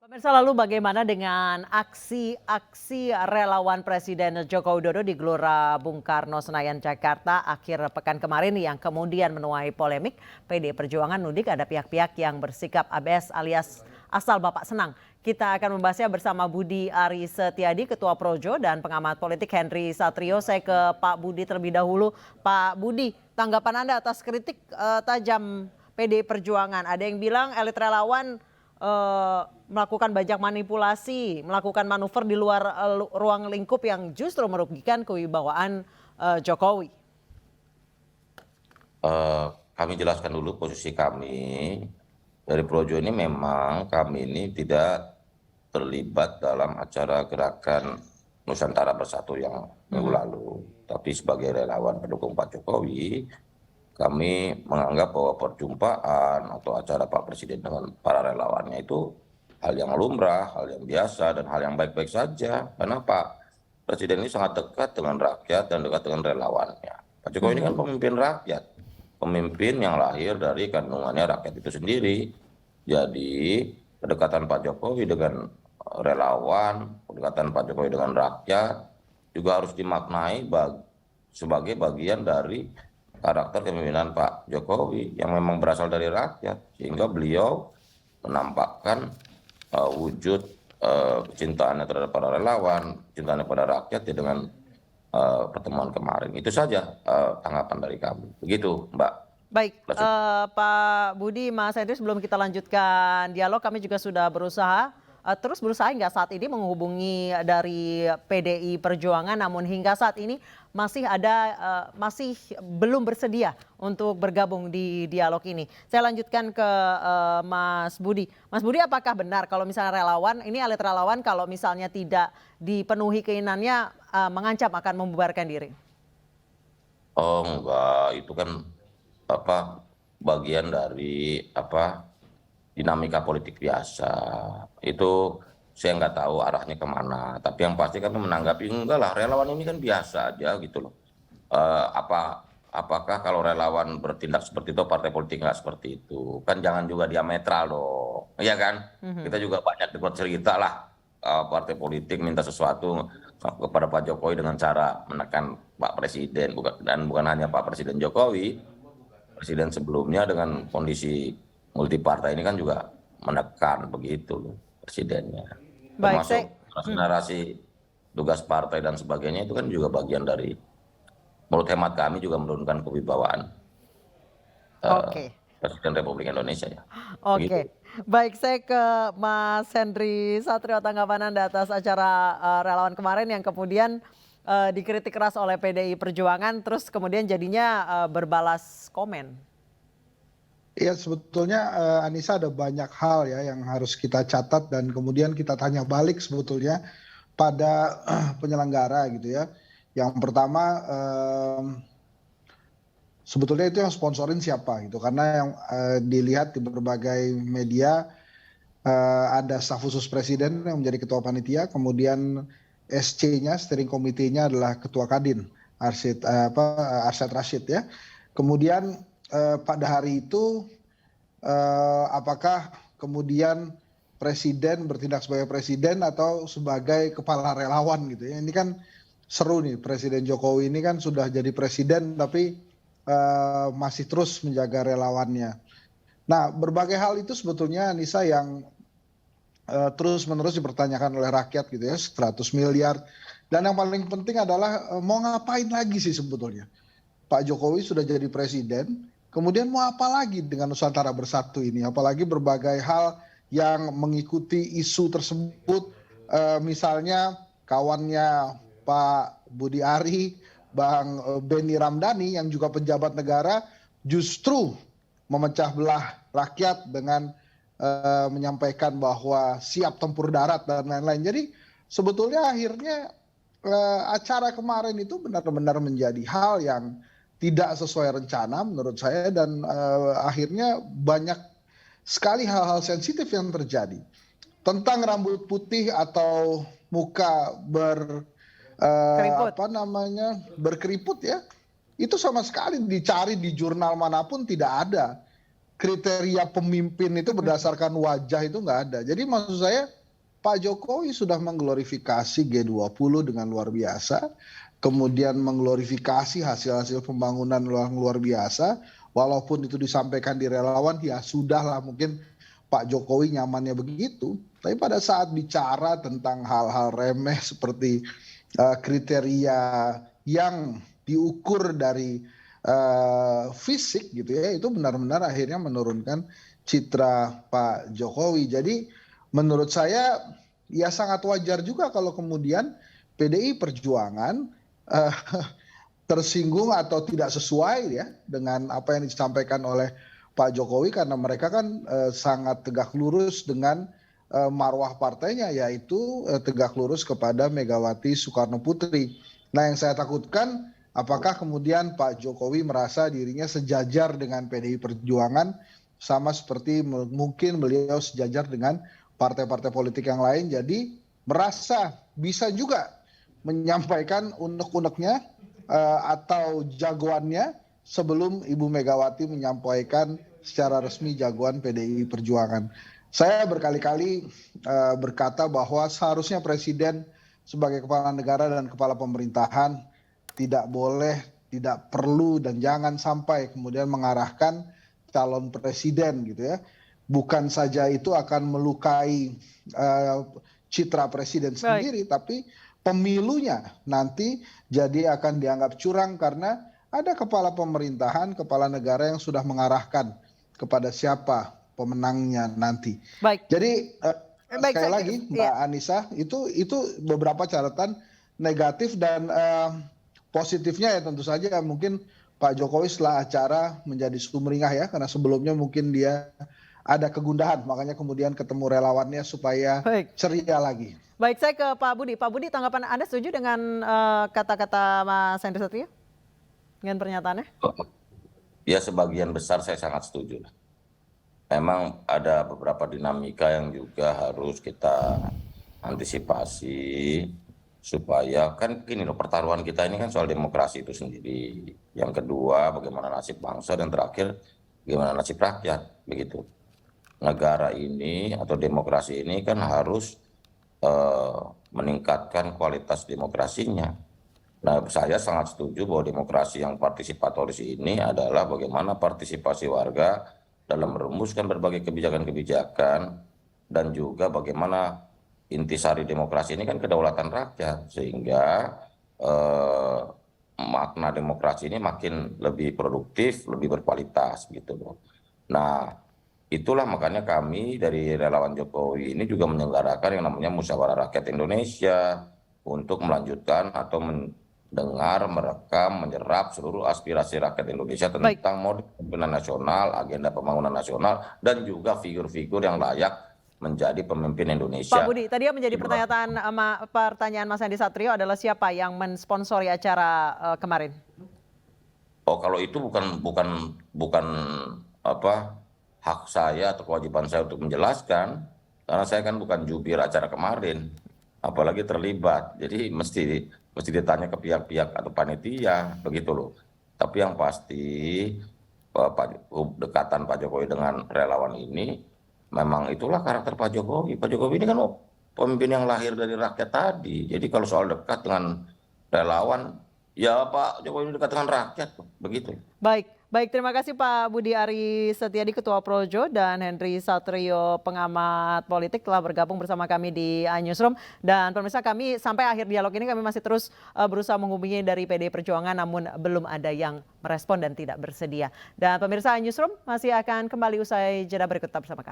Pemirsa, lalu bagaimana dengan aksi-aksi relawan Presiden Joko Widodo di Gelora Bung Karno Senayan Jakarta akhir pekan kemarin yang kemudian menuai polemik? PD Perjuangan nudik ada pihak-pihak yang bersikap ABS alias asal Bapak senang. Kita akan membahasnya bersama Budi Aris Setiadi, Ketua Projo, dan pengamat politik Henry Satrio. Saya ke Pak Budi terlebih dahulu. Pak Budi, tanggapan Anda atas kritik tajam PD Perjuangan. Ada yang bilang elit relawan melakukan banyak manipulasi, melakukan manuver di luar ruang lingkup yang justru merugikan kewibawaan Jokowi. Kami jelaskan dulu posisi kami dari Projo ini. Memang kami ini tidak terlibat dalam acara gerakan Nusantara Bersatu yang minggu lalu, tapi sebagai relawan pendukung Pak Jokowi, kami menganggap bahwa perjumpaan atau acara Pak Presiden dengan para relawannya itu hal yang lumrah, hal yang biasa, dan hal yang baik-baik saja. Karena Pak Presiden ini sangat dekat dengan rakyat dan dekat dengan relawannya. Pak Jokowi ini kan pemimpin rakyat, pemimpin yang lahir dari kandungannya rakyat itu sendiri. Jadi kedekatan Pak Jokowi dengan relawan, kedekatan Pak Jokowi dengan rakyat juga harus dimaknai sebagai bagian dari karakter kepemimpinan Pak Jokowi yang memang berasal dari rakyat, sehingga beliau menampakkan wujud kecintaannya terhadap para relawan, kecintaannya pada rakyat ya dengan pertemuan kemarin. Itu saja tanggapan dari kami. Begitu, Mbak. Baik, Pak Budi, Mas Henry, sebelum kita lanjutkan dialog, kami juga sudah terus berusaha hingga saat ini menghubungi dari PDI Perjuangan, namun hingga saat ini masih belum bersedia untuk bergabung di dialog ini. Saya lanjutkan ke Mas Budi. Mas Budi, apakah benar kalau misalnya elit relawan kalau misalnya tidak dipenuhi keinginannya mengancam akan membubarkan diri? Oh enggak, itu kan bagian dari dinamika politik biasa. Itu saya nggak tahu arahnya kemana, tapi yang pasti kami menanggapi enggak lah, relawan ini kan biasa aja gitu loh. Apakah kalau relawan bertindak seperti itu partai politik nggak seperti itu? Kan jangan juga diametral dong, iya kan? Kita juga banyak dengar cerita lah, partai politik minta sesuatu kepada Pak Jokowi dengan cara menekan Pak Presiden, dan bukan hanya Pak Presiden Jokowi, presiden sebelumnya dengan kondisi multi partai ini kan juga menekan begitu presidennya. Baik, Termasuk narasi tugas partai dan sebagainya, itu kan juga bagian dari, menurut hemat kami, juga menurunkan kewibawaan Presiden Republik Indonesia ya. Oke. Baik, saya ke Mas Henry Satrio, tanggapan Anda atas acara relawan kemarin yang kemudian dikritik keras oleh PDI Perjuangan, terus kemudian jadinya berbalas komen. Iya, sebetulnya Anissa, ada banyak hal ya yang harus kita catat dan kemudian kita tanya balik sebetulnya pada penyelenggara gitu ya. Yang pertama, sebetulnya itu yang sponsorin siapa gitu, karena yang dilihat di berbagai media ada staf khusus presiden yang menjadi ketua panitia, kemudian SC-nya, steering committee-nya adalah ketua Kadin, Arsyad Rashid ya. Kemudian pada hari itu apakah kemudian presiden bertindak sebagai presiden atau sebagai kepala relawan gitu ya. Ini kan seru nih, Presiden Jokowi ini kan sudah jadi presiden tapi masih terus menjaga relawannya. Nah, berbagai hal itu sebetulnya Anissa yang terus-menerus dipertanyakan oleh rakyat gitu ya, 100 miliar. Dan yang paling penting adalah mau ngapain lagi sih sebetulnya. Pak Jokowi sudah jadi presiden, kemudian mau apa lagi dengan Nusantara Bersatu ini? Apalagi berbagai hal yang mengikuti isu tersebut, misalnya kawannya Pak Budi Ari, Bang Benny Ramdhani yang juga pejabat negara, justru memecah belah rakyat dengan menyampaikan bahwa siap tempur darat dan lain-lain. Jadi sebetulnya akhirnya acara kemarin itu benar-benar menjadi hal yang tidak sesuai rencana menurut saya, dan akhirnya banyak sekali hal-hal sensitif yang terjadi. Tentang rambut putih atau muka berkeriput ya, itu sama sekali dicari di jurnal manapun tidak ada. kriteria pemimpin itu berdasarkan wajah itu nggak ada. Jadi maksud saya Pak Jokowi sudah mengglorifikasi G20 dengan luar biasa, kemudian mengglorifikasi hasil-hasil pembangunan yang luar biasa, walaupun itu disampaikan di relawan, ya sudahlah mungkin Pak Jokowi nyamannya begitu. Tapi pada saat bicara tentang hal-hal remeh seperti kriteria yang diukur dari fisik gitu ya, itu benar-benar akhirnya menurunkan citra Pak Jokowi. Jadi menurut saya ya sangat wajar juga kalau kemudian PDI Perjuangan tersinggung atau tidak sesuai ya dengan apa yang disampaikan oleh Pak Jokowi, karena mereka kan sangat tegak lurus dengan marwah partainya, yaitu tegak lurus kepada Megawati Soekarno Putri. Nah, yang saya takutkan apakah kemudian Pak Jokowi merasa dirinya sejajar dengan PDI Perjuangan, sama seperti mungkin beliau sejajar dengan partai-partai politik yang lain, jadi merasa bisa juga menyampaikan unek-uneknya atau jagoannya sebelum Ibu Megawati menyampaikan secara resmi jagoan PDI Perjuangan. Saya berkali-kali berkata bahwa seharusnya Presiden sebagai kepala negara dan kepala pemerintahan tidak boleh, tidak perlu, dan jangan sampai kemudian mengarahkan calon presiden gitu ya. Bukan saja itu akan melukai citra presiden sendiri, tapi pemilunya nanti jadi akan dianggap curang karena ada kepala pemerintahan, kepala negara yang sudah mengarahkan kepada siapa pemenangnya nanti. Baik. Jadi sekali lagi Mbak ya. Anissa, itu beberapa catatan negatif, dan positifnya ya tentu saja mungkin Pak Jokowi setelah acara menjadi sumringah ya, karena sebelumnya mungkin dia ada kegundahan, makanya kemudian ketemu relawannya supaya ceria lagi. Baik, saya ke Pak Budi. Pak Budi, tanggapan Anda setuju dengan kata-kata Mas Henry Satrio dengan pernyataannya? Ya, sebagian besar saya sangat setuju. Memang ada beberapa dinamika yang juga harus kita antisipasi, supaya kan gini loh, pertaruhan kita ini kan soal demokrasi itu sendiri. Yang kedua, bagaimana nasib bangsa, dan terakhir bagaimana nasib rakyat, begitu. Negara ini atau demokrasi ini kan harus meningkatkan kualitas demokrasinya. Nah, saya sangat setuju bahwa demokrasi yang partisipatoris ini adalah bagaimana partisipasi warga dalam merumuskan berbagai kebijakan-kebijakan, dan juga bagaimana intisari demokrasi ini kan kedaulatan rakyat, sehingga makna demokrasi ini makin lebih produktif, lebih berkualitas gitu loh. Nah, itulah makanya kami dari relawan Jokowi ini juga menyelenggarakan yang namanya Musyawarah Rakyat Indonesia untuk melanjutkan atau mendengar, merekam, menyerap seluruh aspirasi rakyat Indonesia tentang model kepemimpinan nasional, agenda pembangunan nasional, dan juga figur-figur yang layak menjadi pemimpin Indonesia. Pak Budi, tadi yang menjadi pertanyaan Mas Henry Satrio adalah siapa yang mensponsori acara kemarin? Oh, kalau itu bukan apa hak saya atau kewajiban saya untuk menjelaskan, karena saya kan bukan jubir acara kemarin, apalagi terlibat. Jadi mesti ditanya ke pihak-pihak atau panitia, begitu loh. Tapi yang pasti dekatan Pak Jokowi dengan relawan ini memang itulah karakter Pak Jokowi. Pak Jokowi ini kan pemimpin yang lahir dari rakyat tadi. Jadi kalau soal dekat dengan relawan, ya Pak Jokowi ini dekat dengan rakyat, begitu. Baik, terima kasih Pak Budi Ari Setiadi, Ketua Projo, dan Henry Satrio, pengamat politik, telah bergabung bersama kami di iNewsroom. Dan pemirsa, kami sampai akhir dialog ini kami masih terus berusaha menghubungi dari PDI Perjuangan, namun belum ada yang merespon dan tidak bersedia. Dan pemirsa, iNewsroom masih akan kembali usai jeda berikut, tetap bersama kami.